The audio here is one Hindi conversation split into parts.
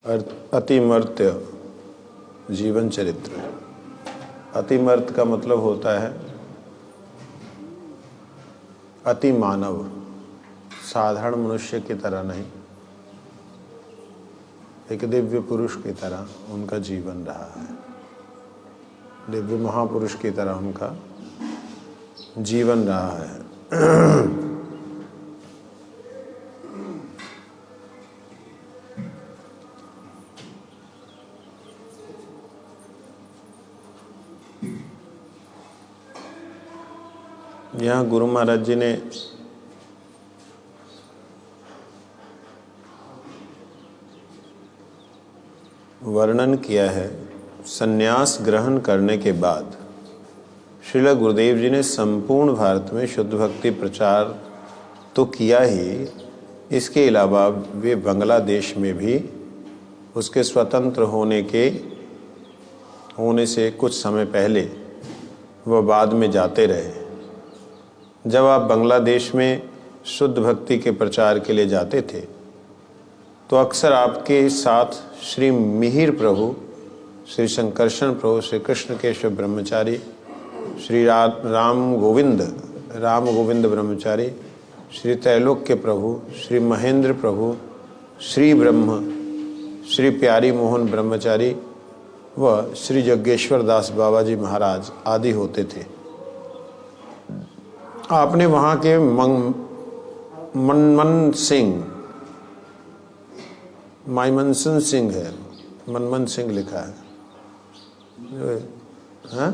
अतिमर्त्य जीवन चरित्र। अतिमर्त का मतलब होता है अति मानव, साधारण मनुष्य की तरह नहीं, एक दिव्य पुरुष की तरह उनका जीवन रहा है। दिव्य महापुरुष की तरह उनका जीवन रहा है। यहाँ गुरु महाराज जी ने वर्णन किया है, संन्यास ग्रहण करने के बाद श्रील गुरुदेव जी ने संपूर्ण भारत में शुद्ध भक्ति प्रचार तो किया ही, इसके अलावा वे बांग्लादेश में भी उसके स्वतंत्र होने से कुछ समय पहले वह बाद में जाते रहे। जब आप बांग्लादेश में शुद्ध भक्ति के प्रचार के लिए जाते थे तो अक्सर आपके साथ श्री मिहिर प्रभु, श्री शंकरशन प्रभु, श्री कृष्ण केशव ब्रह्मचारी, श्री राम गोविंद ब्रह्मचारी, श्री त्रैलोक्य प्रभु, श्री महेंद्र प्रभु, श्री ब्रह्म, श्री प्यारी मोहन ब्रह्मचारी व श्री जग्गेश्वर दास बाबा जी महाराज आदि होते थे। आपने वहाँ के मनमन सिंह है, मनमन सिंह लिखा है, हाँ?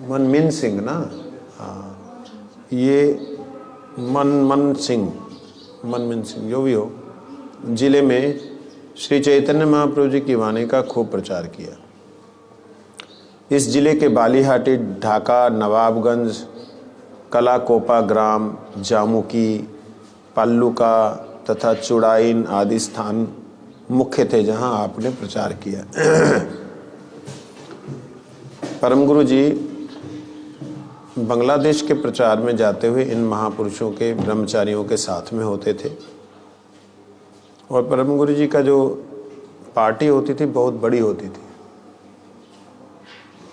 मनमिन सिंह ना, हाँ, ये मनमन सिंह जो भी हो, जिले में श्री चैतन्य महाप्रभु जी की वाणी का खूब प्रचार किया। इस जिले के बालीहाटी, ढाका, नवाबगंज, कलाकोपा ग्राम, जामुकी, पल्लुका तथा चुड़ाइन आदि स्थान मुख्य थे जहां आपने प्रचार किया। परम गुरु जी बांग्लादेश के प्रचार में जाते हुए इन महापुरुषों के ब्रह्मचारियों के साथ में होते थे और परम गुरु जी का जो पार्टी होती थी बहुत बड़ी होती थी,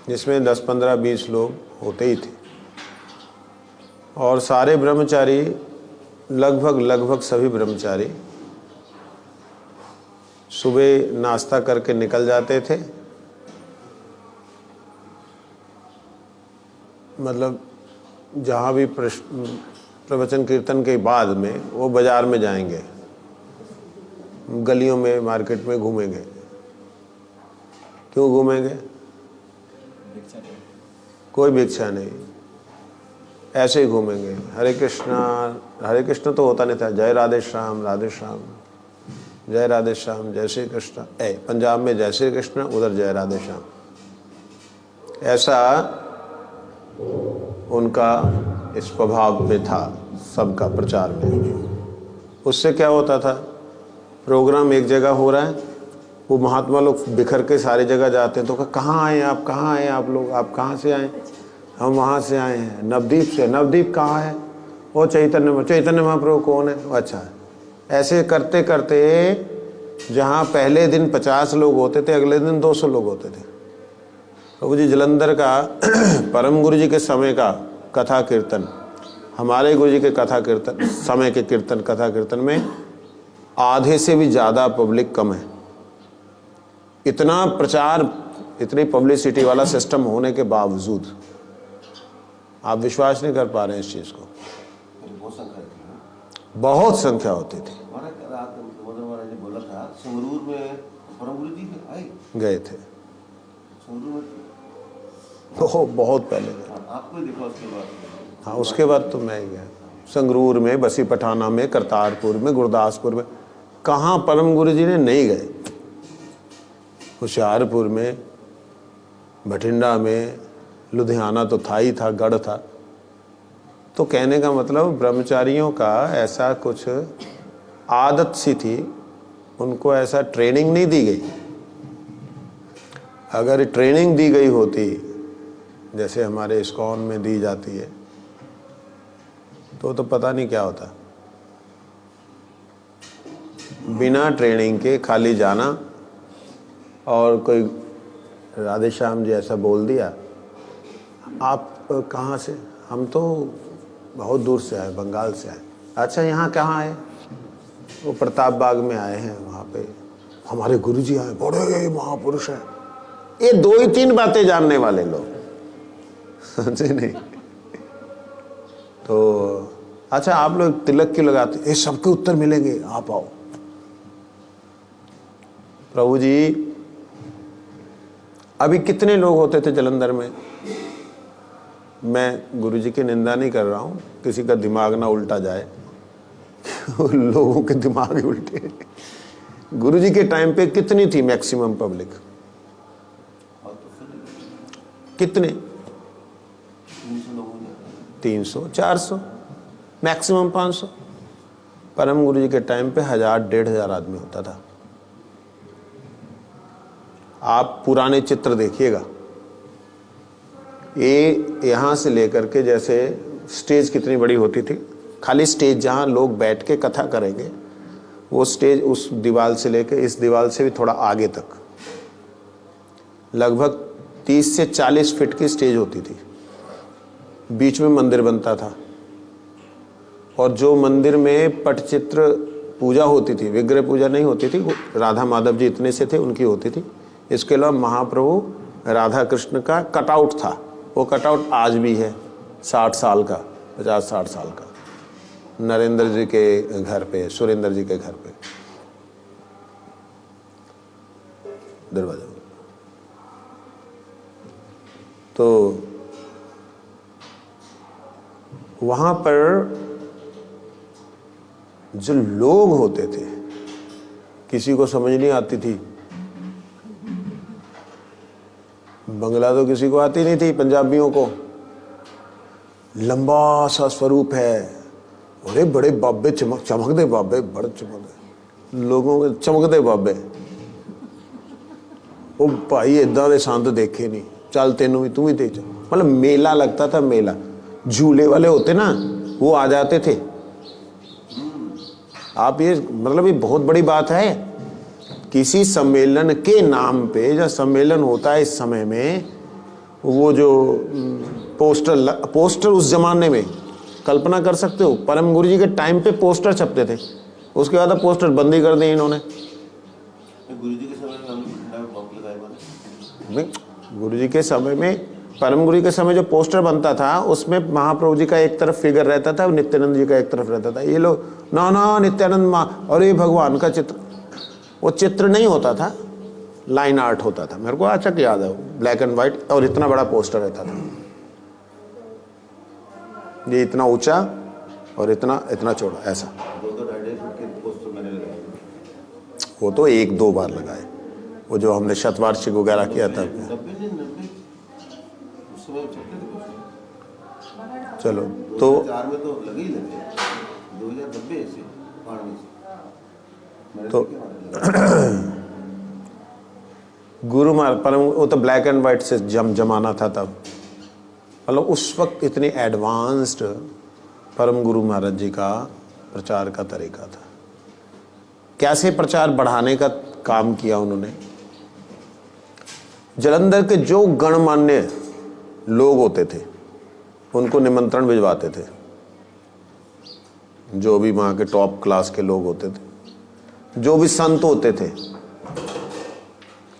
जिसमें 10, 15, 20 लोग होते ही थे और सारे ब्रह्मचारी लगभग सभी ब्रह्मचारी सुबह नाश्ता करके निकल जाते थे। मतलब जहाँ भी प्रवचन कीर्तन के बाद में वो बाजार में जाएंगे, गलियों में, मार्केट में घूमेंगे। क्यों घूमेंगे? कोई भिक्षा नहीं, ऐसे ही घूमेंगे। हरे कृष्ण तो होता नहीं था, जय राधे श्याम, राधे श्याम, जय राधे श्याम, जय श्री कृष्ण। पंजाब में जय श्री कृष्ण, उधर जय राधे श्याम, ऐसा उनका इस प्रभाव में था सबका प्रचार में। उससे क्या होता था, प्रोग्राम एक जगह हो रहा है, वो महात्मा लोग बिखर के सारी जगह जाते हैं, तो कहाँ आए आप, कहाँ आए आप लोग, आप कहाँ से आए? हम वहाँ से आए हैं, नवदीप से। नवदीप कहाँ है? वो चैतन्य महाप्रभु कौन है? अच्छा। ऐसे करते करते जहाँ पहले दिन 50 लोग होते थे, अगले दिन 200 लोग होते थे। प्रभु जी जलंधर का परम गुरु जी के समय का कथा कीर्तन, हमारे गुरु जी के कथा कीर्तन समय के कथा कीर्तन में आधे से भी ज़्यादा पब्लिक कम है। इतना प्रचार, इतनी पब्लिसिटी वाला सिस्टम होने के बावजूद आप विश्वास नहीं कर पा रहे हैं इस चीज़ को। बहुत संख्या होती थी। बोला था संगरूर में परम गुरु जी गए थे, बहुत पहले गए। आपको देखा उसके बाद? हाँ, उसके बाद तो मैं ही गया। संगरूर में, बसी पठाना में, करतारपुर में, गुरदासपुर में, कहाँ परम गुरु जी ने नहीं गए। होशियारपुर में, बठिंडा में, लुधियाना तो था ही था, गढ़ था। तो कहने का मतलब ब्रह्मचारियों का ऐसा कुछ आदत सी थी, उनको ऐसा ट्रेनिंग नहीं दी गई। अगर ट्रेनिंग दी गई होती जैसे हमारे इस्कॉन में दी जाती है तो पता नहीं क्या होता। बिना ट्रेनिंग के खाली जाना और कोई राधे श्याम जी ऐसा बोल दिया, आप कहाँ से? हम तो बहुत दूर से आए, बंगाल से आए। अच्छा, यहाँ कहाँ आए? वो प्रताप बाग में आए हैं, वहाँ पे हमारे गुरुजी आए, बड़े महापुरुष हैं। ये 2 ही 3 बातें जानने वाले लोग, समझे नहीं? तो अच्छा, आप लोग तिलक क्यों लगाते? ये सबके उत्तर मिलेंगे, आप आओ। प्रभु जी, अभी कितने लोग होते थे जलंधर में? मैं गुरुजी की निंदा नहीं कर रहा हूँ, किसी का दिमाग ना उल्टा जाए लोगों के दिमाग ही उल्टे। गुरुजी के टाइम पे कितनी थी मैक्सिमम पब्लिक? कितने? 300 400, मैक्सिमम 500। परम गुरुजी के टाइम पे 1000-1500 आदमी होता था। आप पुराने चित्र देखिएगा, ये यहाँ से लेकर के, जैसे स्टेज कितनी बड़ी होती थी, खाली स्टेज जहाँ लोग बैठ के कथा करेंगे, वो स्टेज उस दीवार से लेकर इस दीवार से भी थोड़ा आगे तक लगभग 30 से 40 फीट की स्टेज होती थी। बीच में मंदिर बनता था, और जो मंदिर में पटचित्र पूजा होती थी, विग्रह पूजा नहीं होती थी, राधा माधव जी इतने से थे, उनकी होती थी। इसके अलावा महाप्रभु राधा कृष्ण का कटआउट था, वो कटआउट आज भी है, 60 साल का, 50-60 साल का, नरेंद्र जी के घर पे, सुरेंद्र जी के घर पे दरवाजा। तो वहां पर जो लोग होते थे, किसी को समझ नहीं आती थी। बंगला तो किसी को आती नहीं थी, पंजाबियों को। लंबा सा स्वरूप है, बड़े बड़े बाबे, चमकदे बाबे, बड़े चमकदे लोगों के, चमकदे बाबे। वो भाई इदा दे संत देखे नहीं, चल तेनू भी, तू भी देख। मतलब मेला लगता था, मेला। झूले वाले होते ना, वो आ जाते थे। आप ये, मतलब ये बहुत बड़ी बात है। किसी सम्मेलन के नाम पे, जब सम्मेलन होता है इस समय में, वो जो पोस्टर उस जमाने में, कल्पना कर सकते हो, परम गुरु जी के टाइम पे पोस्टर छपते थे, उसके बाद पोस्टर बंद ही कर दिए इन्होंने। गुरुजी के समय में हमने बॉम्ब लगाए माने। गुरुजी के समय में, परम गुरु के समय जो पोस्टर बनता था, उसमें महाप्रभु जी का एक तरफ फिगर रहता था, नित्यानंद जी का एक तरफ रहता था। ये लोग ना नित्यानंद माँ, और ये भगवान का चित्र। वो चित्र नहीं होता था, लाइन आर्ट होता था। मेरे को अच्छा याद है, ब्लैक एंड व्हाइट, और इतना बड़ा पोस्टर रहता था, ये इतना ऊंचा और इतना इतना चौड़ा, ऐसा। 2-2 फीट के पोस्टर मैंने लगाए। वो तो 1-2 बार लगाए, वो जो हमने शतवार्षिक वगैरह किया था। 90 उस समय चलते थे पोस्टर। चलो, तो 2004 में तो लगे ही लगे, 2090 से 92 से। तो गुरु महाराज परम, वो तो ब्लैक एंड व्हाइट से जमाना था तब। मतलब उस वक्त इतनी एडवांस्ड परम गुरु महाराज जी का प्रचार का तरीका था। कैसे प्रचार बढ़ाने का काम किया उन्होंने। जलंधर के जो गणमान्य लोग होते थे, उनको निमंत्रण भिजवाते थे, जो भी वहाँ के टॉप क्लास के लोग होते थे, जो भी संत होते थे,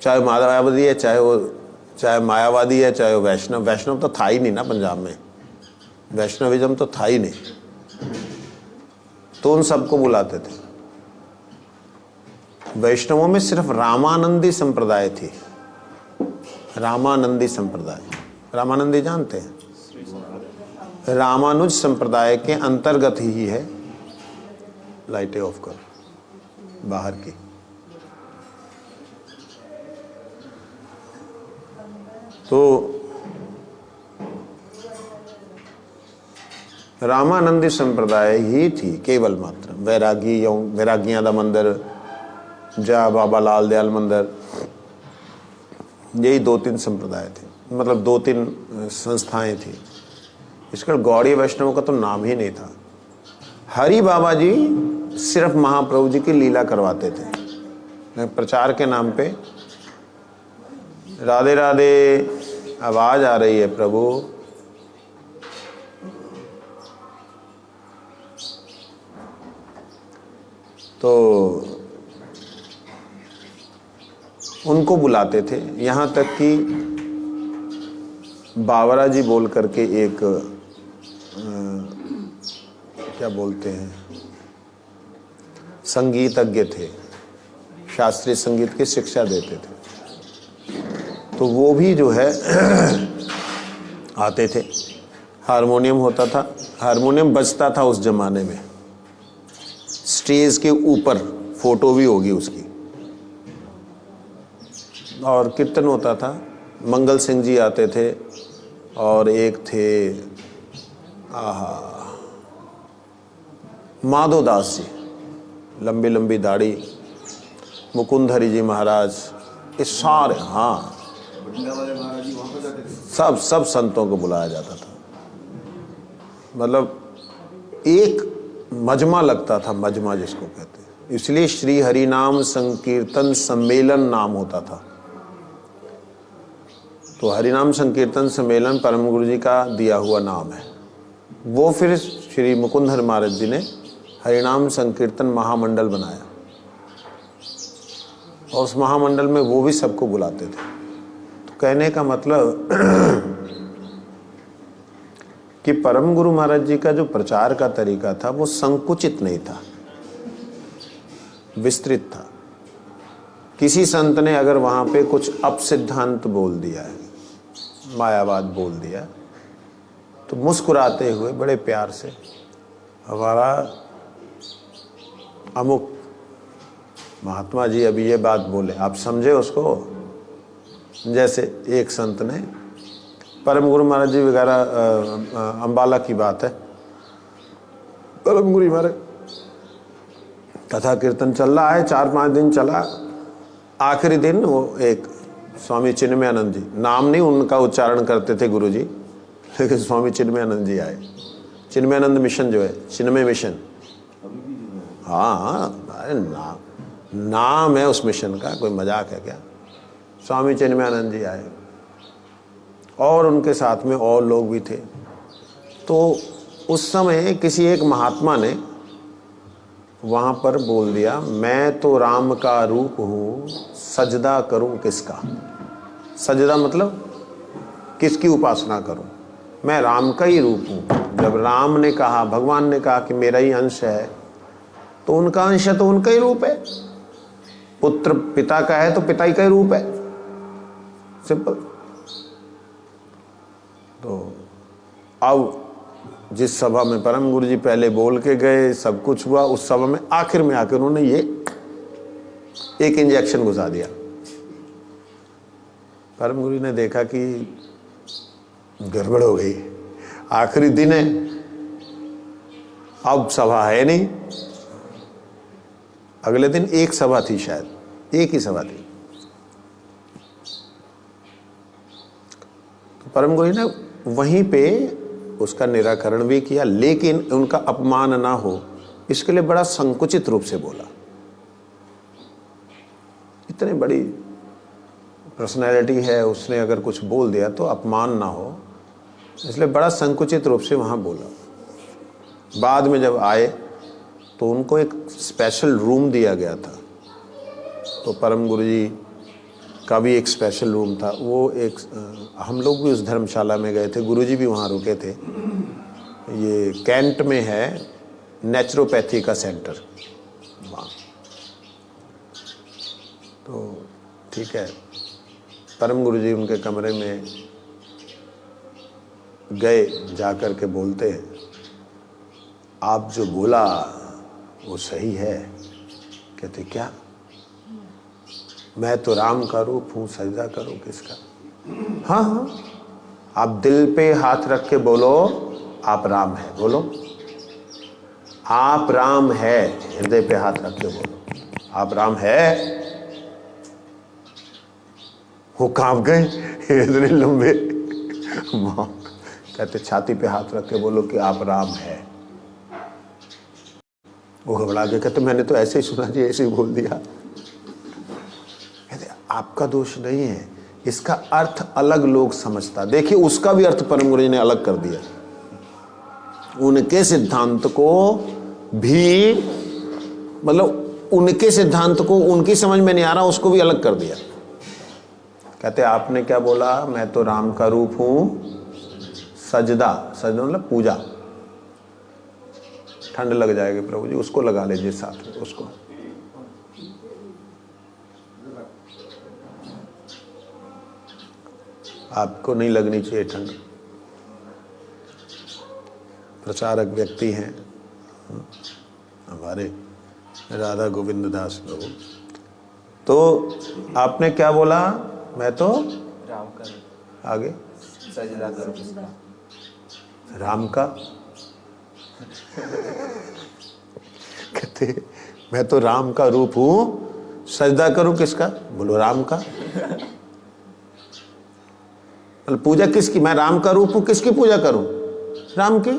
चाहे मायावादी है, चाहे मायावादी है, चाहे वैष्णव। वैष्णव तो था ही नहीं ना पंजाब में, वैष्णविज्म तो था ही नहीं, तो उन सबको बुलाते थे। वैष्णवों में सिर्फ रामानंदी संप्रदाय थी, रामानंदी संप्रदाय। रामानंदी जानते हैं? रामानुज संप्रदाय के अंतर्गत ही है। लाइटें ऑफ करो बाहर की। तो रामानंदी संप्रदाय ही थी केवल मात्र। वैरागियां दा मंदिर, जय बाबा लाल दयाल मंदिर, यही 2-3 संप्रदाय थे, मतलब 2-3 संस्थाएं थी। इसका गौड़ी वैष्णव का तो नाम ही नहीं था। हरि बाबा जी सिर्फ महाप्रभु जी की लीला करवाते थे। प्रचार के नाम पे राधे राधे आवाज आ रही है प्रभु। तो उनको बुलाते थे, यहाँ तक कि बावरा जी बोल करके एक क्या बोलते हैं संगीतज्ञ थे, शास्त्रीय संगीत की शिक्षा देते थे, तो वो भी जो है आते थे। हारमोनियम होता था, हारमोनियम बजता था उस जमाने में, स्टेज के ऊपर फोटो भी होगी उसकी, और कीर्तन होता था। मंगल सिंह जी आते थे और एक थे माधोदास जी, लंबी लंबी दाढ़ी, मुकुंद हरि जी महाराज, ये सारे, हाँ बठिंडा वाले महाराज जी वहाँ पर जाते थे। सब संतों को बुलाया जाता था। मतलब एक मजमा लगता था, मजमा जिसको कहते हैं, इसलिए श्री हरि नाम संकीर्तन सम्मेलन नाम होता था। तो हरिनाम संकीर्तन सम्मेलन परम गुरु जी का दिया हुआ नाम है। वो फिर श्री मुकुंद हरि महाराज जी ने हरिनाम संकीर्तन महामंडल बनाया, और उस महामंडल में वो भी सबको बुलाते थे। तो कहने का मतलब कि परम गुरु महाराज जी का जो प्रचार का तरीका था वो संकुचित नहीं था, विस्तृत था। किसी संत ने अगर वहाँ पे कुछ अपसिद्धांत बोल दिया है, मायावाद बोल दिया, तो मुस्कुराते हुए बड़े प्यार से हमारा अमुक महात्मा जी अभी ये बात बोले, आप समझे उसको। जैसे एक संत ने, परम गुरु महाराज जी वगैरह, अंबाला की बात है, परम गुरु महाराज कथा कीर्तन चल रहा है, 4-5 दिन चला। आखिरी दिन वो एक स्वामी चिन्मयानंद जी, नाम नहीं उनका उच्चारण करते थे गुरु जी, लेकिन स्वामी चिन्मयानंद जी आए। चिन्मयानंद मिशन जो है, चिन्मय मिशन, हाँ अरे नाम है उस मिशन का, कोई मजाक है क्या। स्वामी चिन्मयानंद जी आए और उनके साथ में और लोग भी थे। तो उस समय किसी एक महात्मा ने वहाँ पर बोल दिया, मैं तो राम का रूप हूँ, सजदा करूँ किसका। सजदा मतलब किसकी उपासना करूँ, मैं राम का ही रूप हूँ। जब राम ने कहा, भगवान ने कहा कि मेरा ही अंश है, तो उनका अंश है तो उनका ही रूप है। पुत्र पिता का है तो पिता ही का ही रूप है, सिंपल। तो अब जिस सभा में परम गुरु जी पहले बोल के गए, सब कुछ हुआ, उस सभा में आखिर में आकर उन्होंने ये एक इंजेक्शन घुसा दिया। परम गुरु ने देखा कि गड़बड़ हो गई, आखिरी दिन है, अब सभा है नहीं। अगले दिन एक सभा थी, शायद एक ही सभा थी। तो परम गुरु ने वहीं पे उसका निराकरण भी किया, लेकिन उनका अपमान ना हो इसके लिए बड़ा संकुचित रूप से बोला। इतनी बड़ी पर्सनैलिटी है, उसने अगर कुछ बोल दिया तो अपमान ना हो, इसलिए बड़ा संकुचित रूप से वहाँ बोला। बाद में जब आए तो उनको एक स्पेशल रूम दिया गया था। तो परम गुरु जी का भी एक स्पेशल रूम था। वो एक हम लोग भी उस धर्मशाला में गए थे, गुरु जी भी वहाँ रुके थे। ये कैंट में है नेचुरोपैथी का सेंटर वहाँ। तो ठीक है, परम गुरु जी उनके कमरे में गए, जा कर के बोलते हैं, आप जो बोला वो सही है। कहते क्या? मैं तो राम का रूप हूँ, सजदा करूँ किसका? हाँ हाँ, आप दिल पे हाथ रख के बोलो आप राम है, बोलो आप राम है, हृदय पे हाथ रख के बोलो आप राम है। वो कांप गए इतने लंबे। कहते छाती पे हाथ रख के बोलो कि आप राम है। वो घबरा के कहते मैंने तो ऐसे ही सुना जी, ऐसे ही बोल दिया। कहते आपका दोष नहीं है, इसका अर्थ अलग लोग समझता। देखिए उसका भी अर्थ परम गुरु जी ने अलग कर दिया। उनके सिद्धांत को भी, मतलब उनके सिद्धांत को उनकी समझ में नहीं आ रहा, उसको भी अलग कर दिया। कहते आपने क्या बोला, मैं तो राम का रूप हूं, सजदा, सजदा मतलब पूजा। ठंड लग जाएगी प्रभु जी, उसको लगा लीजिए साथ में, उसको। आपको नहीं लगनी चाहिए ठंड, प्रचारक व्यक्ति हैं हमारे राधा गोविंद दास प्रभु। तो आपने क्या बोला, मैं तो राम का आगे सजदा करो किसका? राम का। कहते मैं तो राम का रूप हूं, सजदा करूं किसका? बोलो राम का। मतलब पूजा किसकी? मैं राम का रूप हूं, किसकी पूजा करूं? राम की।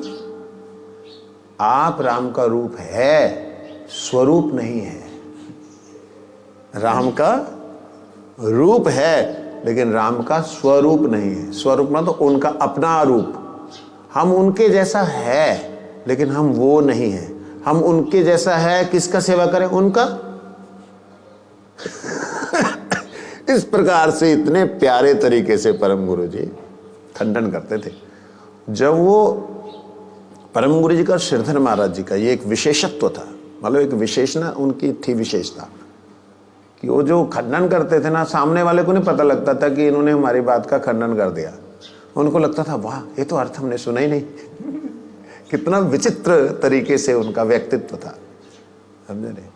आप राम का रूप है, स्वरूप नहीं है। राम का रूप है लेकिन राम का स्वरूप नहीं है। स्वरूप मतलब तो उनका अपना रूप। हम उनके जैसा है लेकिन हम वो नहीं है। हम उनके जैसा है, किसका सेवा करें? उनका। इस प्रकार से इतने प्यारे तरीके से परम गुरु जी खंडन करते थे। जब वो परम गुरु जी का, श्रीधर महाराज जी का ये एक विशेषत्व था, मतलब एक विशेषणा उनकी थी, विशेषता कि वो जो खंडन करते थे ना, सामने वाले को नहीं पता लगता था कि इन्होंने हमारी बात का खंडन कर दिया। उनको लगता था वाह, ये तो अर्थ हमने सुना ही नहीं। कितना विचित्र तरीके से उनका व्यक्तित्व था, समझे नहीं?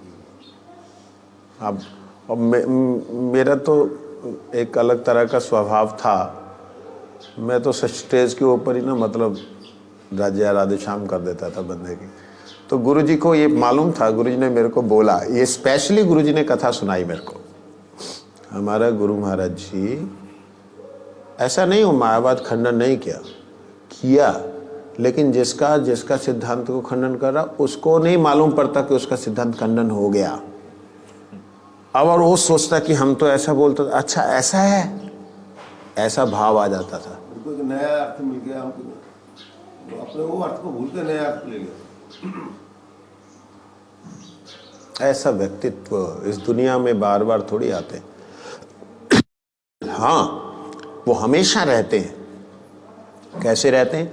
अब मेरा तो एक अलग तरह का स्वभाव था। मैं तो स्टेज के ऊपर ही ना, मतलब राज्य राधे श्याम कर देता था बंदे की। तो गुरुजी को ये मालूम था, गुरुजी ने मेरे को बोला, ये स्पेशली गुरुजी ने कथा सुनाई मेरे को। हमारा गुरु महाराज जी ऐसा नहीं हो मायावाद खंडन नहीं किया, लेकिन जिसका सिद्धांत को खंडन कर रहा उसको नहीं मालूम पड़ता कि उसका सिद्धांत खंडन हो गया। अब और वो सोचता कि हम तो ऐसा बोलते, अच्छा ऐसा है, ऐसा भाव आ जाता था। उनको एक नया अर्थ मिल गया, हमको अपने वो अर्थ को भूल के नया अर्थ ले लिया। ऐसा व्यक्तित्व इस दुनिया में बार बार थोड़ी आते। हाँ, वो हमेशा रहते हैं। कैसे रहते हैं?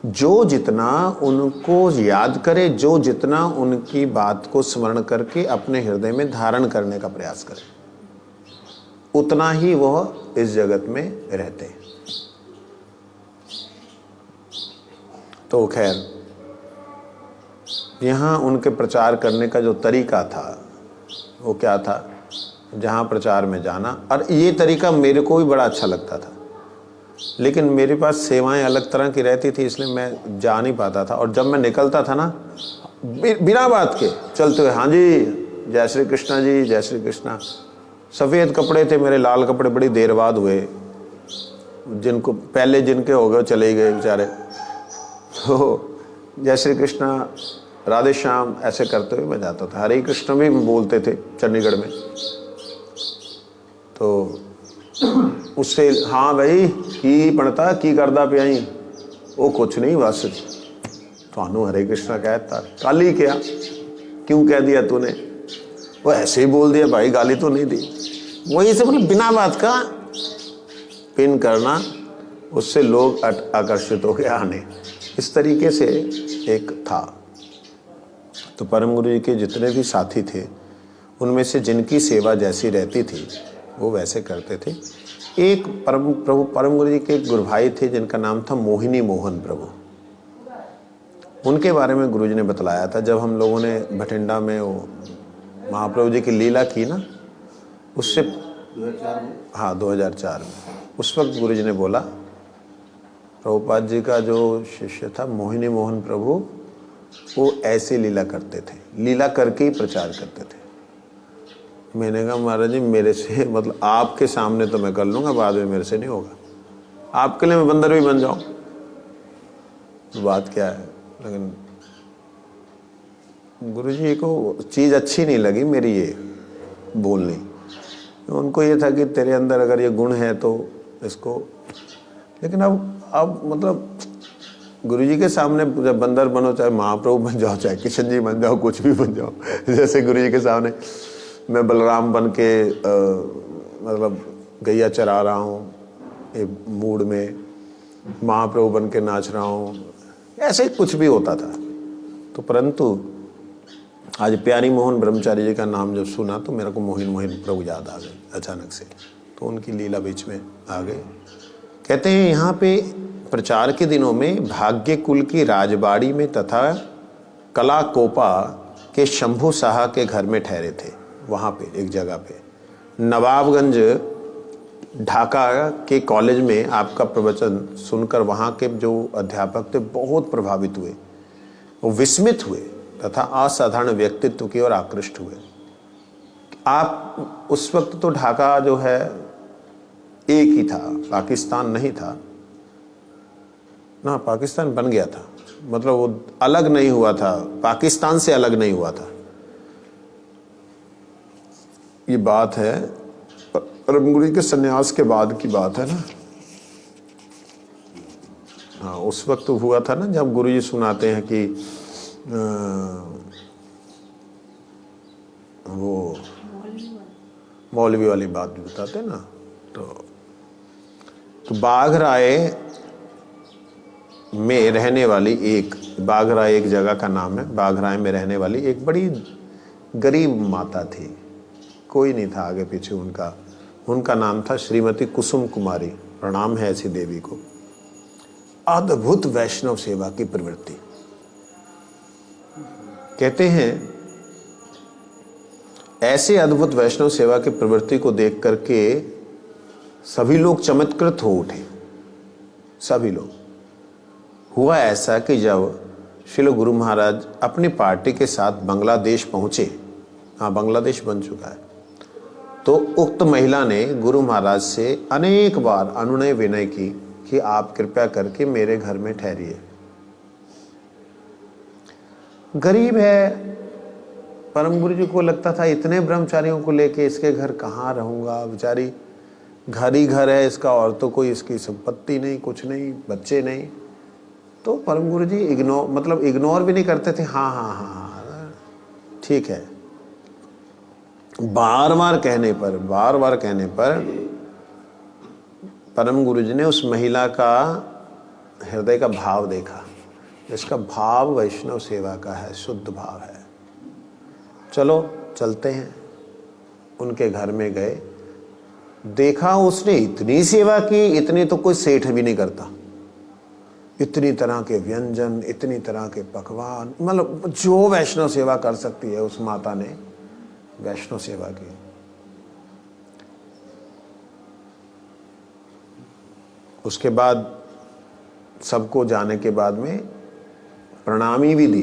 जो जितना उनको याद करे, जो जितना उनकी बात को स्मरण करके अपने हृदय में धारण करने का प्रयास करे, उतना ही वह इस जगत में रहते हैं। तो खैर, यहाँ उनके प्रचार करने का जो तरीका था वो क्या था? जहाँ प्रचार में जाना, और ये तरीका मेरे को भी बड़ा अच्छा लगता था, लेकिन मेरे पास सेवाएं अलग तरह की रहती थी, इसलिए मैं जा नहीं पाता था। और जब मैं निकलता था ना, बिना बात के चलते हुए, हाँ जी जय श्री कृष्णा जी, जय श्री कृष्णा। सफ़ेद कपड़े थे मेरे, लाल कपड़े बड़ी देर बाद हुए। जिनको पहले जिनके हो गए चले गए बेचारे। तो जय श्री कृष्णा, राधे श्याम ऐसे करते हुए मैं जाता था। हरे कृष्ण भी बोलते थे चंडीगढ़ में। तो उससे हाँ भाई की पढ़ता की करदा पियाई, वो कुछ नहीं बस थानू हरे कृष्णा कहता। काली क्या, क्यों कह दिया तूने? वो ऐसे ही बोल दिया भाई, गाली तो नहीं दी। वही से मतलब बिना बात का पिन करना, उससे लोग आकर्षित हो गए आने। इस तरीके से एक था। तो परम गुरु जी के जितने भी साथी थे, उनमें से जिनकी सेवा जैसी रहती थी वो वैसे करते थे। एक परम गुरु जी के गुरु भाई थे जिनका नाम था मोहिनी मोहन प्रभु। उनके बारे में गुरु जी ने बतलाया था, जब हम लोगों ने भटिंडा में वो महाप्रभु जी की लीला की ना, उससे 2004 में, हाँ 2004 में, उस वक्त गुरु जी ने बोला प्रभुपाद जी का जो शिष्य था मोहिनी मोहन प्रभु, वो ऐसे लीला करते थे, लीला करके ही प्रचार करते थे। मैंने कहा महाराज जी मेरे से, मतलब आपके सामने तो मैं कर लूँगा, बाद में मेरे से नहीं होगा। आपके लिए मैं बंदर भी बन जाऊँ तो बात क्या है। लेकिन गुरुजी को चीज़ अच्छी नहीं लगी मेरी ये बोलनी। उनको ये था कि तेरे अंदर अगर ये गुण है तो इसको, लेकिन अब मतलब गुरुजी के सामने जब बंदर बनो, चाहे महाप्रभु बन जाओ, चाहे किशन जी बन जाओ, कुछ भी बन जाओ, जैसे गुरुजी के सामने मैं बलराम बन के मतलब गैया चरा रहा हूँ एक मूड में, महाप्रभु बन के नाच रहा हूँ, ऐसे कुछ भी होता था। तो परंतु आज प्यारी मोहन ब्रह्मचारी जी का नाम जब सुना तो मेरे को मोहिन मोहिन प्रभु याद आ गए अचानक से, तो उनकी लीला बीच में आ गई। कहते हैं यहाँ पे प्रचार के दिनों में भाग्य कुल की राजबाड़ी में तथा कला कोपा के शंभू साहा के घर में ठहरे थे। वहाँ पे एक जगह पे नवाबगंज ढाका के कॉलेज में आपका प्रवचन सुनकर वहाँ के जो अध्यापक थे बहुत प्रभावित हुए, वो विस्मित हुए तथा असाधारण व्यक्तित्व की ओर आकृष्ट हुए। आप उस वक्त तो ढाका जो है एक ही था, पाकिस्तान नहीं था ना, पाकिस्तान बन गया था, मतलब वो अलग नहीं हुआ था, पाकिस्तान से अलग नहीं हुआ था। ये बात है परम गुरु के सन्यास के बाद की बात है ना। हाँ, उस वक्त हुआ था ना जब गुरु जी सुनाते हैं कि वो मौलवी वाली बात भी बताते ना। तो बाघराय में रहने वाली एक, बाघराय एक जगह का नाम है, बाघराय में रहने वाली एक बड़ी गरीब माता थी, कोई नहीं था आगे पीछे उनका। उनका नाम था श्रीमती कुसुम कुमारी, प्रणाम है ऐसी देवी को। अद्भुत वैष्णव सेवा की प्रवृत्ति। कहते हैं ऐसे अद्भुत वैष्णव सेवा की प्रवृत्ति को देख करके सभी लोग चमत्कृत हो उठे, सभी लोग। हुआ ऐसा कि जब श्रील गुरु महाराज अपनी पार्टी के साथ बांग्लादेश पहुंचे, हाँ बांग्लादेश बन चुका है, तो उक्त महिला ने गुरु महाराज से अनेक बार अनुनय विनय की कि आप कृपया करके मेरे घर में ठहरिए। गरीब है, परम गुरु जी को लगता था इतने ब्रह्मचारियों को लेके इसके घर कहाँ रहूँगा, बेचारी घर ही घर है इसका, और तो कोई इसकी संपत्ति नहीं, कुछ नहीं, बच्चे नहीं। तो परम गुरु जी इग्नोर भी नहीं करते थे, हाँ हाँ हाँ हाँ ठीक है। बार बार कहने पर परम गुरु जी ने उस महिला का हृदय का भाव देखा, इसका भाव वैष्णव सेवा का है, शुद्ध भाव है। चलो चलते हैं। उनके घर में गए, देखा उसने इतनी सेवा की, इतनी तो कोई सेठ भी नहीं करता। इतनी तरह के व्यंजन, इतनी तरह के पकवान, मतलब जो वैष्णव सेवा कर सकती है उस माता ने वैष्णव सेवा की। उसके बाद सबको जाने के बाद में प्रणामी भी दी।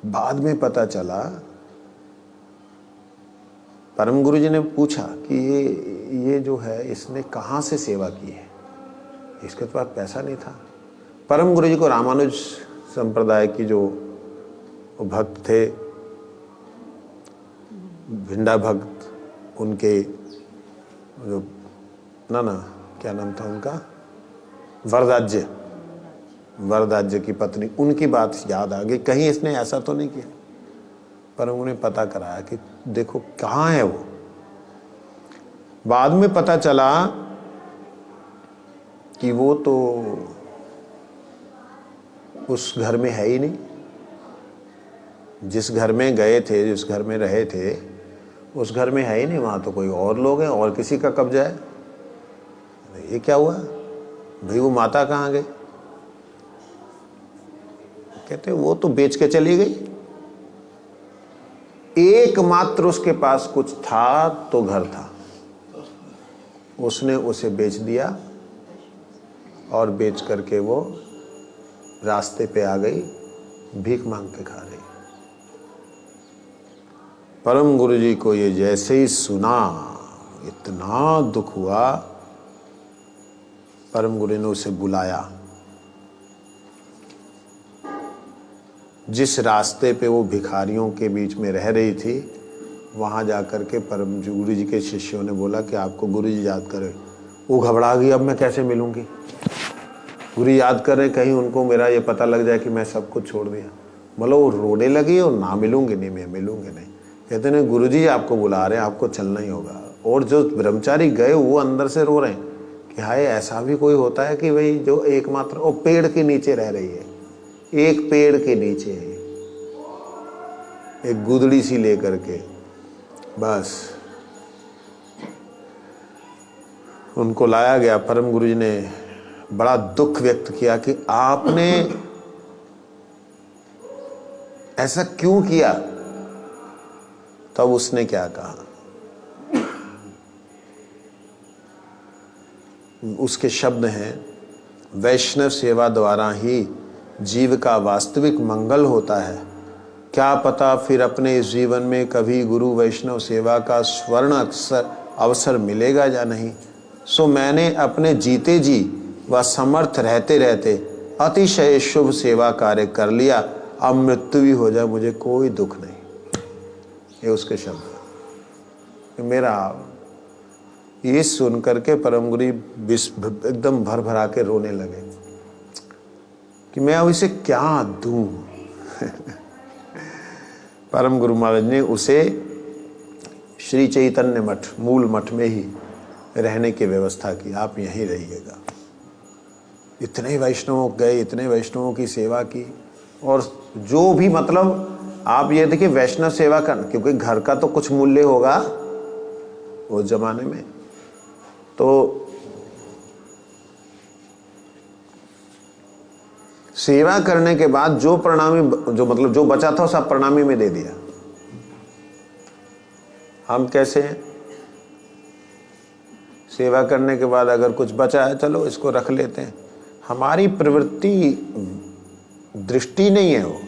बाद में पता चला, परम गुरु जी ने पूछा कि ये जो है इसने कहाँ से सेवा की है, इसके पास पैसा नहीं था। परम गुरु जी को रामानुज संप्रदाय की जो भक्त थे, भिंडा भक्त, उनके जो क्या नाम था उनका, वरदाज्य की पत्नी, उनकी बात याद आ गई, कहीं इसने ऐसा तो नहीं किया। पर उन्होंने पता कराया कि देखो कहाँ है वो। बाद में पता चला कि वो तो उस घर में है ही नहीं। जिस घर में गए थे, जिस घर में रहे थे, उस घर में है ही नहीं, वहाँ तो कोई और लोग हैं और किसी का कब्जा है। ये क्या हुआ भाई, वो माता कहाँ गई? कहते वो तो बेच के चली गई। एकमात्र उसके पास कुछ था तो घर था, उसने उसे बेच दिया और बेच करके वो रास्ते पे आ गई, भीख मांग के खा रही। परम गुरु जी को ये जैसे ही सुना, इतना दुख हुआ। परम गुरु ने उसे बुलाया जिस रास्ते पे वो भिखारियों के बीच में रह रही थी, वहाँ जा कर के परम गुरु जी के शिष्यों ने बोला कि आपको गुरु जी याद करें। वो घबरा गई, अब मैं कैसे मिलूँगी, गुरु याद कर रहे, कहीं उनको मेरा ये पता लग जाए कि मैं सब कुछ छोड़ दिया। मतलब वो रोने लगी और ना मिलूँगी नहीं, मैं मिलूँगी नहीं। कहते हैं गुरु जी आपको बुला रहे हैं, आपको चलना ही होगा। और जो ब्रह्मचारी गए वो अंदर से रो रहे हैं कि हाय ऐसा भी कोई होता है कि भाई जो एकमात्र, वो पेड़ के नीचे रह रही है, एक पेड़ के नीचे एक गुदड़ी सी लेकर के, बस उनको लाया गया। परम गुरु जी ने बड़ा दुख व्यक्त किया कि आपने ऐसा क्यों किया। तब उसने क्या कहा, उसके शब्द हैं, वैष्णव सेवा द्वारा ही जीव का वास्तविक मंगल होता है। क्या पता फिर अपने इस जीवन में कभी गुरु वैष्णव सेवा का स्वर्ण अवसर मिलेगा या नहीं। सो मैंने अपने जीते जी व समर्थ रहते रहते अतिशय शुभ सेवा कार्य कर लिया। अब मृत्यु भी हो जाए मुझे कोई दुख नहीं। ये उसके शब्द। मेरा ये सुन करके परम गुरु एकदम भर भरा के रोने लगे कि मैं अब इसे क्या दूं। परम गुरु महाराज ने उसे श्री चैतन्य मठ, मूल मठ में ही रहने की व्यवस्था की, आप यहीं रहिएगा। इतने वैष्णवों गए, इतने वैष्णवों की सेवा की। और जो भी मतलब आप ये देखिए वैष्णव सेवा का, क्योंकि घर का तो कुछ मूल्य होगा उस जमाने में, तो सेवा करने के बाद जो प्रणामी, जो मतलब जो बचा था सब प्रणामी में दे दिया। हम कैसे हैं, सेवा करने के बाद अगर कुछ बचा है चलो इसको रख लेते हैं, हमारी प्रवृत्ति दृष्टि नहीं है वो।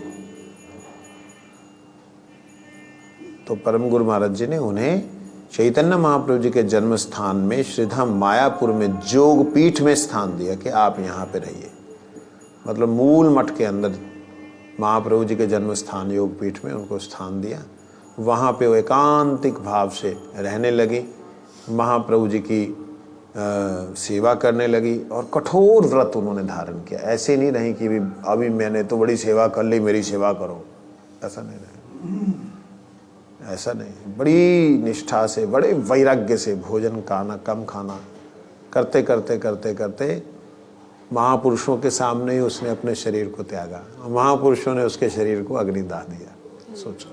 तो परम गुरु महाराज जी ने उन्हें चैतन्य महाप्रभु जी के जन्म स्थान में श्रीधाम मायापुर में जोग पीठ में स्थान दिया कि आप यहाँ पे रहिए। मतलब मूल मठ के अंदर महाप्रभु जी के जन्म स्थान योग पीठ में उनको स्थान दिया। वहाँ पे वो एकांतिक भाव से रहने लगी, महाप्रभु जी की सेवा करने लगी और कठोर व्रत उन्होंने धारण किया। ऐसे नहीं रही कि अभी मैंने तो बड़ी सेवा कर ली, मेरी सेवा करो, ऐसा नहीं रहे। ऐसा नहीं, बड़ी निष्ठा से, बड़े वैराग्य से भोजन खाना, कम खाना करते करते करते करते महापुरुषों के सामने ही उसने अपने शरीर को त्यागा। महापुरुषों ने उसके शरीर को अग्निदाह दिया। सोचो।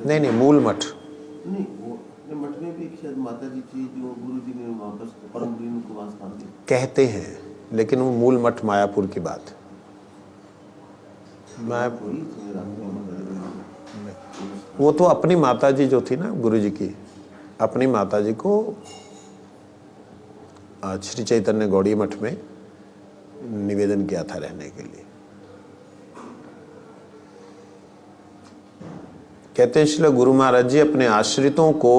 नहीं नहीं, मूल मठ नहीं, वो मठ में भी शायद माता जी थी जो गुरु जी ने वापस परम गुरु को वहाँ स्थान दिया कहते हैं, लेकिन वो मूल मठ मायापुर की बात। वो तो अपनी माता जी जो थी ना गुरु जी की, अपनी माता जी को श्री चैतन्य गौड़ी मठ में निवेदन किया था रहने के लिए। कहते हैं श्री गुरु महाराज जी अपने आश्रितों को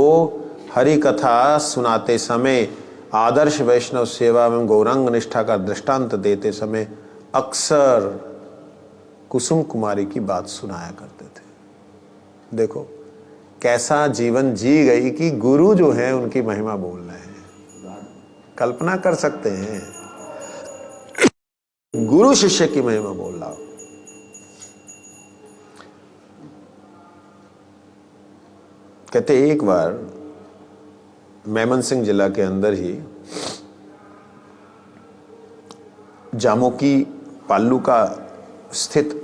हरि कथा सुनाते समय, आदर्श वैष्णव सेवा एवं गौरांग निष्ठा का दृष्टांत देते समय अक्सर कुसुम कुमारी की बात सुनाया करते थे। देखो कैसा जीवन जी गई कि गुरु जो है उनकी महिमा बोल रहे हैं। कल्पना कर सकते हैं, गुरु शिष्य की महिमा बोल रहा हो। कहते एक बार मैमन सिंह जिला के अंदर ही जामोकी पाल्लू का स्थित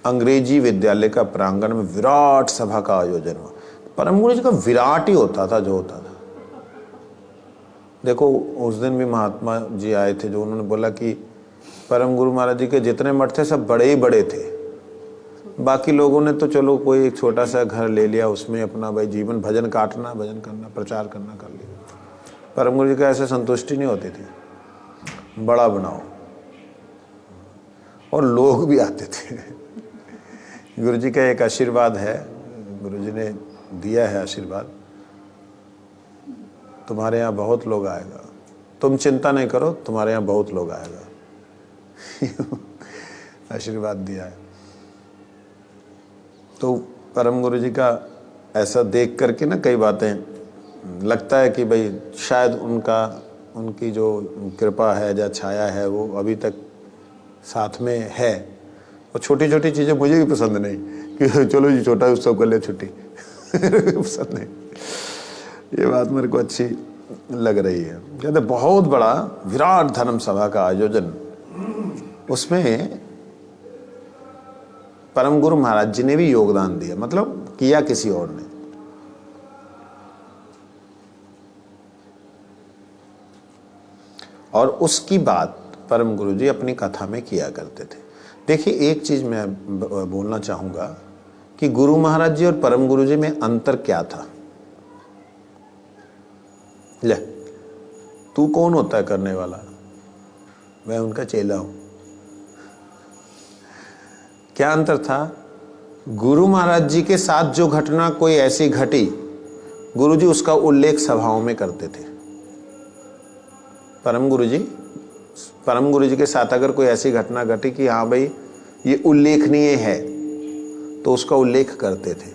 अंग्रेजी विद्यालय का प्रांगण में विराट सभा का आयोजन हुआ। परम गुरु जी का विराट ही होता था जो होता था। देखो उस दिन भी महात्मा जी आए थे जो उन्होंने बोला कि परम गुरु महाराज जी के जितने मठ थे सब बड़े ही बड़े थे, बाकी लोगों ने तो चलो कोई एक छोटा सा घर ले लिया, उसमें अपना भाई जीवन भजन काटना, भजन करना, प्रचार करना कर लिया। परम गुरु जी का ऐसे संतुष्टि नहीं होती थी, बड़ा बनाओ, और लोग भी आते थे। गुरु जी का एक आशीर्वाद है, गुरु जी ने दिया है आशीर्वाद, तुम्हारे यहाँ बहुत लोग आएगा, तुम चिंता नहीं करो, तुम्हारे यहाँ बहुत लोग आएगा। आशीर्वाद दिया है। तो परम गुरु जी का ऐसा देख करके ना कई बातें लगता है कि भाई शायद उनकी जो कृपा है या छाया है वो अभी तक साथ में है। और छोटी छोटी चीज़ें मुझे भी पसंद नहीं कि चलो जी छोटा उत्सव कर ले छुट्टी। पसंद नहीं, ये बात मेरे को अच्छी लग रही है। कहते बहुत बड़ा विराट धर्म सभा का आयोजन, उसमें परम गुरु महाराज जी ने भी योगदान दिया, मतलब किया किसी और ने। और उसकी बात परम गुरु जी अपनी कथा में किया करते थे। देखिए एक चीज मैं बोलना चाहूंगा कि गुरु महाराज जी और परम गुरु जी में अंतर क्या था। ले, तू कौन होता है करने वाला? मैं उनका चेला हूं। क्या अंतर था? गुरु महाराज जी के साथ जो घटना कोई ऐसी घटी, गुरु जी उसका उल्लेख सभाओं में करते थे। परम गुरु जी के साथ अगर कोई ऐसी घटना घटी कि हाँ भाई ये उल्लेखनीय है, तो उसका उल्लेख करते थे।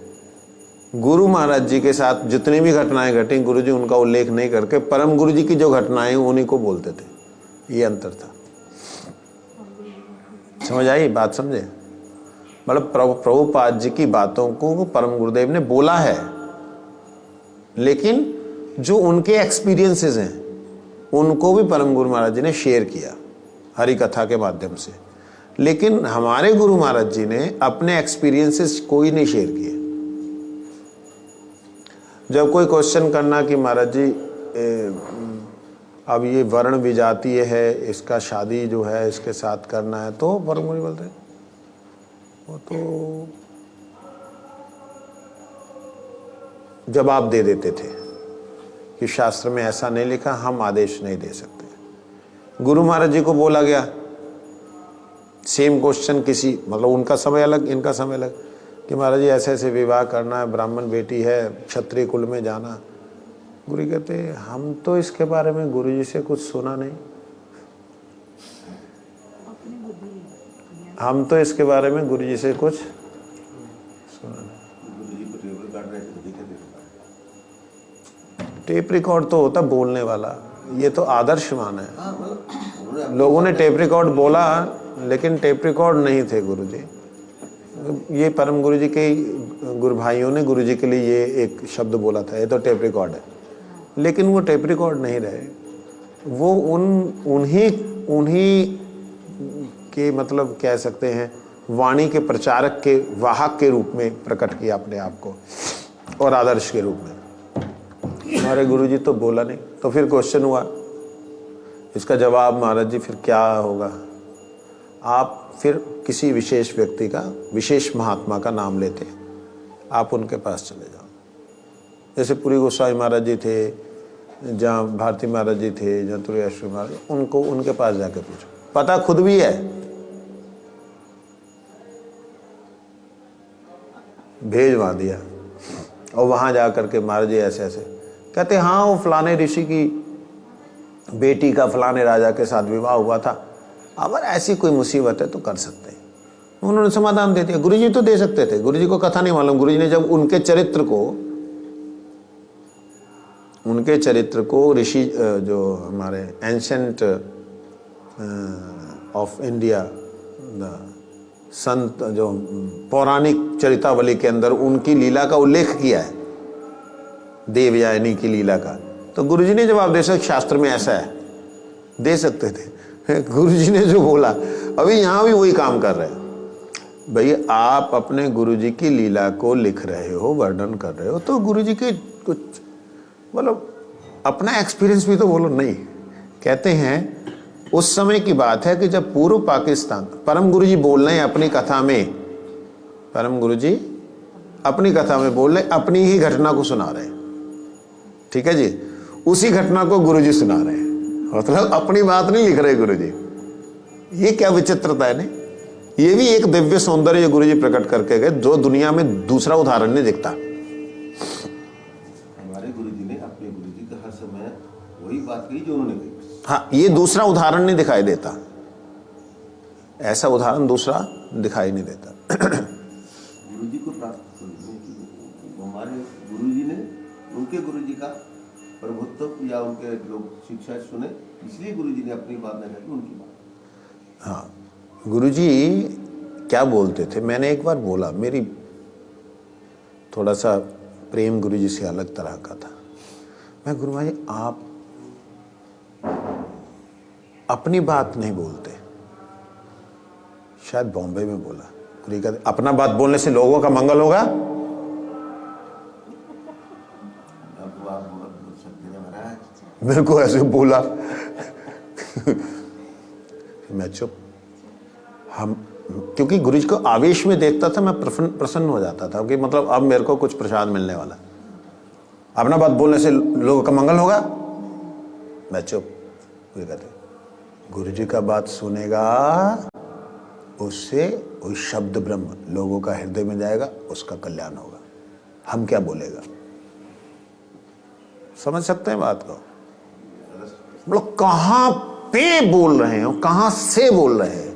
गुरु महाराज जी के साथ जितनी भी घटनाएं घटी, गुरु जी उनका उल्लेख नहीं करके परम गुरु जी की जो घटनाएं उन्हीं को बोलते थे। ये अंतर था। समझ आई बात? समझे? मतलब प्रभुपाद जी की बातों को परम गुरुदेव ने बोला है, लेकिन जो उनके एक्सपीरियंसेस हैं उनको भी परम गुरु महाराज जी ने शेयर किया हरि कथा के माध्यम से। लेकिन हमारे गुरु महाराज जी ने अपने एक्सपीरियंसेस कोई नहीं शेयर किए। जब कोई क्वेश्चन करना कि महाराज जी अब ये वर्ण विजातीय है, इसका शादी जो है इसके साथ करना है, तो परम गुरु बोलते वो तो जवाब दे देते थे कि शास्त्र में ऐसा नहीं लिखा, हम आदेश नहीं दे सकते। गुरु महाराज जी को बोला गया सेम क्वेश्चन, किसी मतलब उनका समय अलग इनका समय अलग, कि महाराज जी ऐसे ऐसे विवाह करना है, ब्राह्मण बेटी है, क्षत्रिय कुल में जाना। गुरु जी कहते हम तो इसके बारे में गुरु जी से कुछ सुना नहीं, हम तो इसके बारे में गुरु जी से कुछ सुना नहीं। टेप रिकॉर्ड तो होता बोलने वाला, ये तो आदर्शवान है। लोगों ने टेप रिकॉर्ड बोला, लेकिन टेप रिकॉर्ड नहीं थे गुरुजी। ये परम गुरुजी के गुरु भाइयों ने गुरुजी के लिए ये एक शब्द बोला था, ये तो टेप रिकॉर्ड है, लेकिन वो टेप रिकॉर्ड नहीं रहे। वो उन्हीं के मतलब कह सकते हैं वाणी के प्रचारक के वाहक के रूप में प्रकट किया अपने आप को, और आदर्श के रूप में। हमारे गुरुजी तो बोला नहीं। तो फिर क्वेश्चन हुआ, इसका जवाब महाराज जी फिर क्या होगा? आप फिर किसी विशेष व्यक्ति का, विशेष महात्मा का नाम लेते, आप उनके पास चले जाओ। जैसे पूरी गोस्वामी महाराज जी थे, जहाँ भारती महाराज जी थे, जहाँ तुलसी महाराज, उनको उनके पास जाके पूछो, पता खुद भी है, भेज वहाँ दिया। और वहाँ जा करके महाराज जी ऐसे ऐसे कहते, हाँ वो फलाने ऋषि की बेटी का फलाने राजा के साथ विवाह हुआ था, अगर ऐसी कोई मुसीबत है तो कर सकते हैं। उन्होंने समाधान दे दिया। गुरुजी तो दे सकते थे, गुरुजी को कथा नहीं मालूम। गुरुजी ने जब उनके चरित्र को ऋषि जो हमारे एंशेंट ऑफ इंडिया संत जो पौराणिक चरितावली के अंदर उनकी लीला का उल्लेख किया है, देवयानी की लीला का, तो गुरुजी ने जवाब दे सकते, शास्त्र में ऐसा है, दे सकते थे। गुरुजी ने जो बोला, अभी यहाँ भी वही काम कर रहे हैं। भाई आप अपने गुरुजी की लीला को लिख रहे हो, वर्णन कर रहे हो, तो गुरुजी के कुछ मतलब अपना एक्सपीरियंस भी तो बोलो। नहीं, कहते हैं उस समय की बात है कि जब पूर्व पाकिस्तान, परम गुरुजी बोल रहे हैं अपनी कथा में, परम गुरुजी अपनी कथा में बोल रहे, अपनी ही घटना को सुना रहे हैं, ठीक है जी, उसी घटना को गुरुजी सुना रहे हैं, मतलब अपनी बात नहीं लिख रहे गुरुजी। ये क्या विचित्रता है नहीं? ये भी एक दिव्य सौंदर्य गुरुजी प्रकट करके गए, जो दुनिया में दूसरा उदाहरण नहीं दिखता। हमारे गुरुजी ने अपने गुरुजी का हर समय वही बात कही जो उन्होंने कही। हाँ, ये दूसरा उदाहरण नहीं दिखाई देता, ऐसा उदाहरण दूसरा दिखाई नहीं देता। गुरु जी को प्राप्त करने की हमारे गुरु जी ने उनके गुरु जी का प्रभुत्व या उनके लोग शिक्षा सुने, इसलिए गुरु जी ने अपनी बात नहीं कही, उनकी बात। हाँ, गुरुजी क्या बोलते थे, मैंने एक बार बोला, मेरी थोड़ा सा प्रेम गुरुजी से अलग तरह का था। मैं, गुरु जी आप अपनी बात नहीं बोलते, शायद बॉम्बे में बोला। गुरुजी कहते अपना बात बोलने से लोगों का मंगल होगा। अब आप बोल सकते हैं महाराज, मेरे को ऐसे बोला। मैं चुप। हम, क्योंकि गुरुजी को आवेश में देखता था, मैं प्रसन्न हो जाता था कि मतलब अब मेरे को कुछ प्रसाद मिलने वाला। अपना बात बोलने से लोगों का मंगल होगा। मैं चुप। गुरु कहते गुरुजी का बात सुनेगा, उससे वही शब्द ब्रह्म लोगों का हृदय में जाएगा, उसका कल्याण होगा। हम क्या बोलेगा? समझ सकते हैं बात को? मतलब कहां पे बोल रहे हैं, कहां से बोल रहे हैं,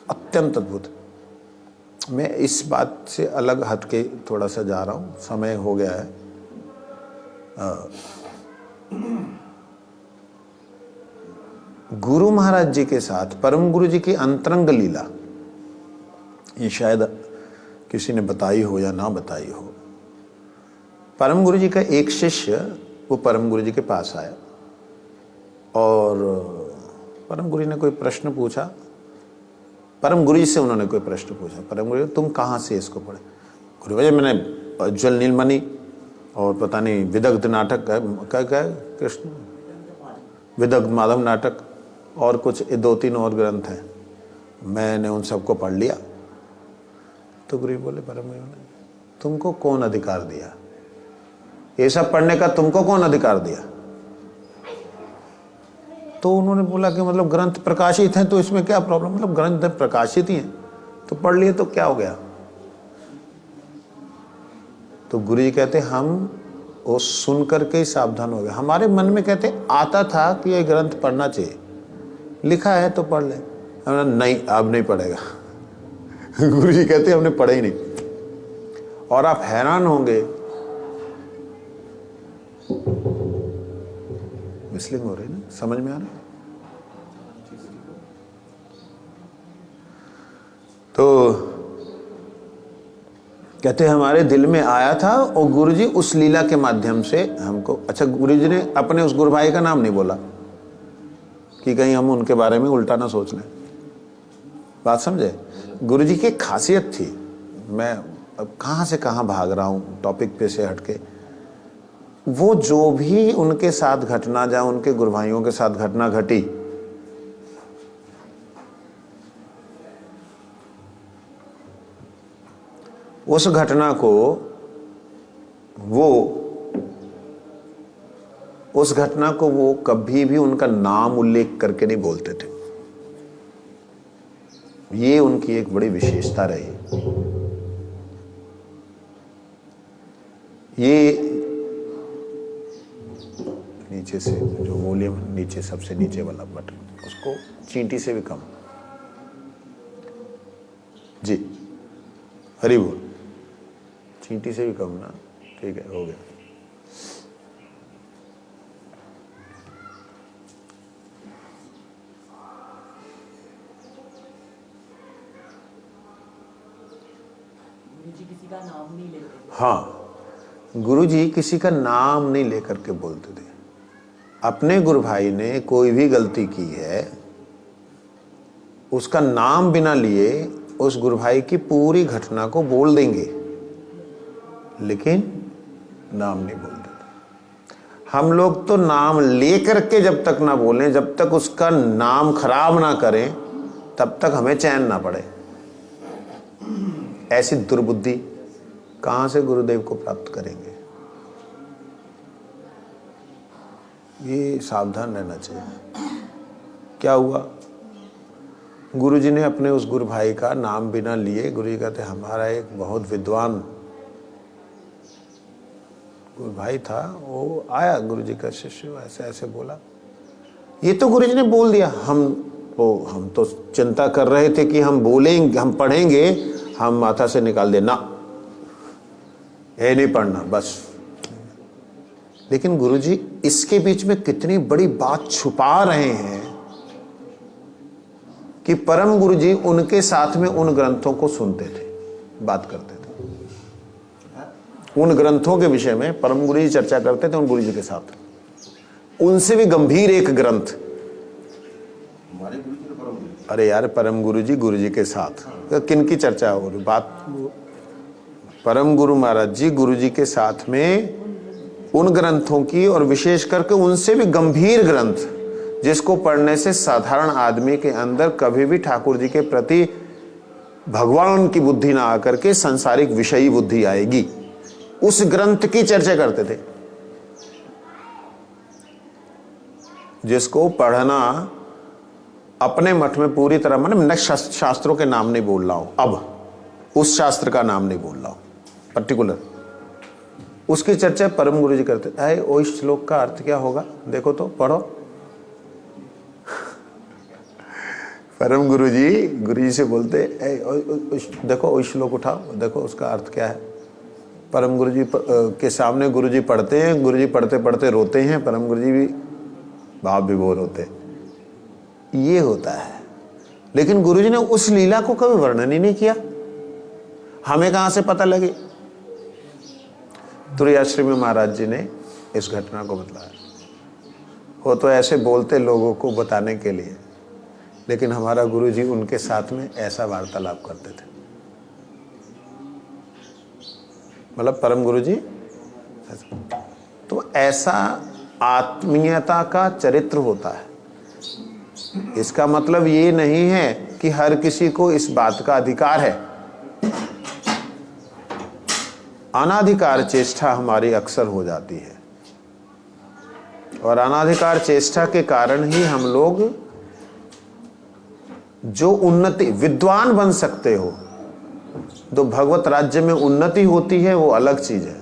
अत्यंत अद्भुत। मैं इस बात से अलग हटके थोड़ा सा जा रहा हूं, समय हो गया है। गुरु महाराज जी के साथ परम गुरु जी की अंतरंग लीला, ये शायद किसी ने बताई हो या ना बताई हो। परम गुरु जी का एक शिष्य वो परम गुरु जी के पास आया और परम गुरु जी ने कोई प्रश्न पूछा। परम गुरु जी से उन्होंने कोई प्रश्न पूछा, परम गुरु जी तुम कहाँ से इसको पढ़े? गुरु जी मैंने उज्ज्वल नीलमणि और पता नहीं विदग्ध नाटक क्या कृष्ण विदग्ध माधव नाटक और कुछ 2-3 और ग्रंथ हैं, मैंने उन सबको पढ़ लिया। तो गुरु जी बोले परम गुरु ने तुमको कौन अधिकार दिया ये सब पढ़ने का, तुमको कौन अधिकार दिया? तो उन्होंने बोला कि मतलब ग्रंथ प्रकाशित हैं तो इसमें क्या प्रॉब्लम, मतलब ग्रंथ प्रकाशित ही हैं तो पढ़ लिए तो क्या हो गया? तो गुरु जी कहते हम वो सुन करके ही सावधान हो गए। हमारे मन में कहते आता था कि ये ग्रंथ पढ़ना चाहिए, लिखा है तो पढ़ ले। हमने नहीं, अब नहीं पढ़ेगा। गुरु जी कहते हमने पढ़े ही नहीं। और आप हैरान होंगे, मिसलिंग हो रही ना, समझ में आ रहा है? तो कहते हमारे दिल में आया था और गुरुजी उस लीला के माध्यम से हमको, अच्छा गुरुजी ने अपने उस गुरु भाई का नाम नहीं बोला कि कहीं हम उनके बारे में उल्टा ना सोच लें। बात समझे? गुरुजी की खासियत थी। मैं अब कहाँ से कहाँ भाग रहा हूँ टॉपिक पे से हटके। वो जो भी उनके साथ घटना, जहाँ उनके गुरु भाइयों के साथ घटना घटी, उस घटना को वो कभी भी उनका नाम उल्लेख करके नहीं बोलते थे। ये उनकी एक बड़ी विशेषता रही। ये नीचे से जो वॉल्यूम, नीचे सबसे नीचे वाला बटन, उसको चींटी से भी कम। जी हरि बोल। चींटी से भी कम ना, ठीक है, हो गया। गुरुजी किसी का नाम नहीं लेते थे। हाँ, गुरुजी किसी का नाम नहीं लेकर के बोलते थे। अपने गुरु भाई ने कोई भी गलती की है, उसका नाम बिना लिए उस गुरु भाई की पूरी घटना को बोल देंगे, लेकिन नाम नहीं बोलते थे। हम लोग तो नाम लेकर के जब तक ना बोलें, जब तक उसका नाम खराब ना करें, तब तक हमें चैन ना पड़े। ऐसी दुर्बुद्धि कहां से गुरुदेव को प्राप्त करेंगे? ये सावधान रहना चाहिए। क्या हुआ? गुरुजी ने अपने उस गुरु भाई का नाम बिना लिए, गुरुजी कहते हमारा एक बहुत विद्वान कोई भाई था, वो आया गुरु जी का शिष्य, ऐसे ऐसे बोला। ये तो गुरु जी ने बोल दिया, हम तो चिंता कर रहे थे कि हम बोलेंगे, हम पढ़ेंगे, हम माथा से निकाल दे, ना ये नहीं पढ़ना बस। लेकिन गुरु जी इसके बीच में कितनी बड़ी बात छुपा रहे हैं कि परम गुरु जी उनके साथ में उन ग्रंथों को सुनते थे, बात करते थे। उन ग्रंथों के विषय में परम गुरु जी चर्चा करते थे उन गुरु जी के साथ। उनसे भी गंभीर एक ग्रंथ, हमारे गुरु जी ने परम गुरु। अरे यार परम गुरु जी के साथ किन की चर्चा हो रही? बात परम गुरु महाराज जी गुरु जी के साथ में उन ग्रंथों की, और विशेष करके उनसे भी गंभीर ग्रंथ जिसको पढ़ने से साधारण आदमी के अंदर कभी भी ठाकुर जी के प्रति भगवान की बुद्धि ना आकर के सांसारिक विषयी बुद्धि आएगी, उस ग्रंथ की चर्चा करते थे, जिसको पढ़ना अपने मठ में पूरी तरह, मैंने नेक्स्ट शास्त्रों के नाम नहीं बोल रहा हूं, अब उस शास्त्र का नाम नहीं बोल रहा हूं पर्टिकुलर, उसकी चर्चा परम गुरु जी करते थे। ओ इस श्लोक का अर्थ क्या होगा, देखो तो पढ़ो। परम गुरु जी से बोलते देखो वो श्लोक उठाओ, देखो उसका अर्थ क्या है। परम गुरु जी के सामने गुरु जी पढ़ते हैं, गुरु जी पढ़ते पढ़ते रोते हैं, परम गुरु जी भी भाव विभोर होते। ये होता है। लेकिन गुरु जी ने उस लीला को कभी वर्णन ही नहीं किया, हमें कहां से पता लगे? तुरैयाश्री में महाराज जी ने इस घटना को बतलाया। वो तो ऐसे बोलते लोगों को बताने के लिए, लेकिन हमारा गुरु जी उनके साथ में ऐसा वार्तालाप करते थे। मतलब परम गुरु जी, तो ऐसा आत्मीयता का चरित्र होता है। इसका मतलब ये नहीं है कि हर किसी को इस बात का अधिकार है। अनाधिकार चेष्टा हमारी अक्सर हो जाती है, और अनाधिकार चेष्टा के कारण ही हम लोग जो उन्नति, विद्वान बन सकते हो, तो भगवत राज्य में उन्नति होती है, वो अलग चीज है।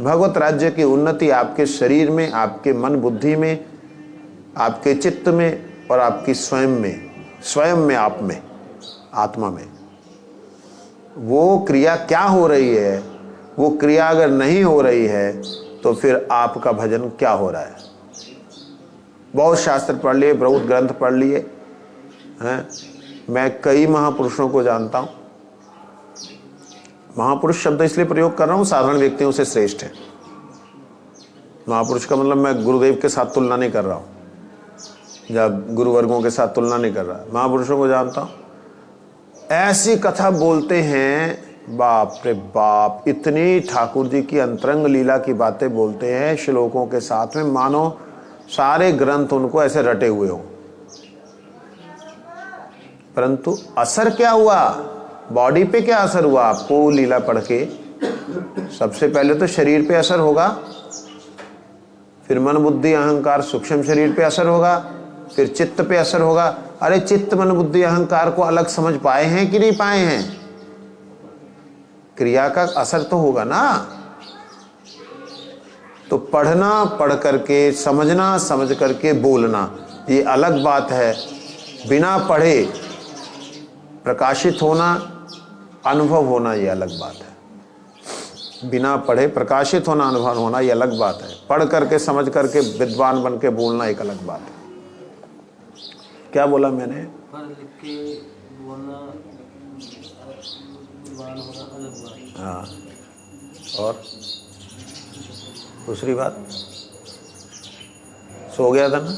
भगवत राज्य की उन्नति आपके शरीर में, आपके मन बुद्धि में, आपके चित्त में, और आपकी स्वयं में, आप में, आत्मा में। वो क्रिया क्या हो रही है, वो क्रिया अगर नहीं हो रही है तो फिर आपका भजन क्या हो रहा है? बहुत शास्त्र पढ़ लिए, बहुत ग्रंथ पढ़ लिए हैं। मैं कई महापुरुषों को जानता हूं। महापुरुष शब्द इसलिए प्रयोग कर रहा हूं, साधारण व्यक्तियों से श्रेष्ठ है। महापुरुष का मतलब मैं गुरुदेव के साथ तुलना नहीं कर रहा हूं, या गुरुवर्गों के साथ तुलना नहीं कर रहा। महापुरुषों को जानता हूं, ऐसी कथा बोलते हैं, बाप रे बाप, इतनी ठाकुर जी की अंतरंग लीला की बातें बोलते हैं श्लोकों के साथ में, मानो सारे ग्रंथ उनको ऐसे रटे हुए हो। परंतु असर क्या हुआ, बॉडी पे क्या असर हुआ आपको लीला पढ़ के? सबसे पहले तो शरीर पे असर होगा, फिर मन बुद्धि अहंकार सूक्ष्म शरीर पे असर होगा, फिर चित्त पे असर होगा। अरे चित्त मन बुद्धि अहंकार को अलग समझ पाए हैं कि नहीं पाए हैं? क्रिया का असर तो होगा ना। तो पढ़ना, पढ़ करके समझना, समझ करके बोलना, ये अलग बात है। बिना पढ़े प्रकाशित होना, अनुभव होना, ये अलग बात है। बिना पढ़े प्रकाशित होना, अनुभव होना, ये अलग बात है। पढ़ करके समझ करके विद्वान बन के बोलना एक अलग बात है। क्या बोला मैंने? पढ़ लिख के बोलना विद्वान होना अलग बात है। हाँ, और दूसरी बात, सो गया था ना?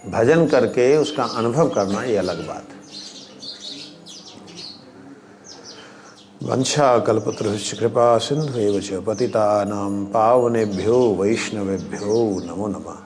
भजन करके उसका अनुभव करना ये अलग बात है। वंशा कल्पतरुश्च कृपा सिंधु एव च पतितानां पावनेभ्यो वैष्णवेभ्यो नमो नमः।